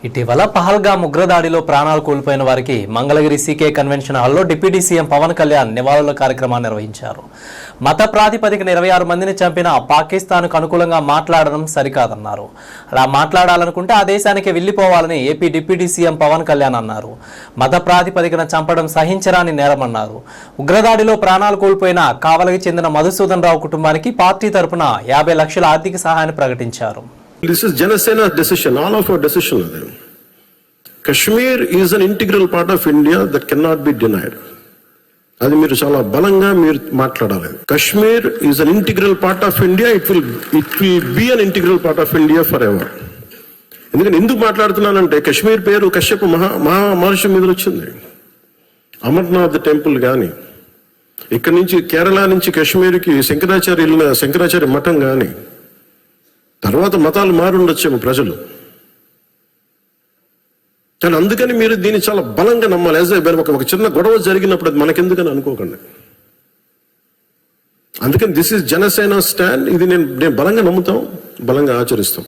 ఇటీవల పహల్గామ్ ఉగ్రదాడిలో ప్రాణాలు కోల్పోయిన వారికి మంగళగిరి సీకే కన్వెన్షన్ హాల్లో డిప్యూటీ సీఎం పవన్ కళ్యాణ్ నివాళుల కార్యక్రమాన్ని నిర్వహించారు. మత ప్రాతిపదికన 26 మందిని చంపిన పాకిస్తాన్కు అనుకూలంగా మాట్లాడడం సరికాదన్నారు. అలా మాట్లాడాలనుకుంటే ఆ దేశానికి వెళ్లిపోవాలని AP deputy CM Pawan Kalyan అన్నారు. మత ప్రాతిపదికన చంపడం సహించరాని నేరమన్నారు. ఉగ్రదాడిలో ప్రాణాలు కోల్పోయిన కావలికి చెందిన మధుసూదన్ రావు కుటుంబానికి పార్టీ తరపున 50 లక్షల ఆర్థిక సహాయాన్ని ప్రకటించారు. This is Janasena's decision, all of our decision. Kashmir is an integral part of India that cannot be denied. అది మీరు చాలా బలంగా మీరు మాట్లాడాలి. Kashmir is an integral part of India. It will be an integral part of India forever. ఎందుకంటే ఎందుకు మాట్లాడుతున్నానంటే కశ్మీర్ పేరు కశ్యప మహర్షి మీద వచ్చింది. అమర్నాథ్ టెంపుల్ కానీ, ఇక్కడి నుంచి కేరళ నుంచి కశ్మీర్కి శంకరాచార్య మఠం కానీ, తర్వాత మతాలు మారుండొచ్చేమో ప్రజలు, కానీ అందుకని మీరు దీన్ని చాలా బలంగా నమ్మాలి. ఒక చిన్న గొడవ జరిగినప్పుడు అది మనకెందుకని అనుకోకండి. అందుకని దిస్ ఇస్ జనసేన స్టాండ్. ఇది నేను బలంగా నమ్ముతాం, బలంగా ఆచరిస్తాం.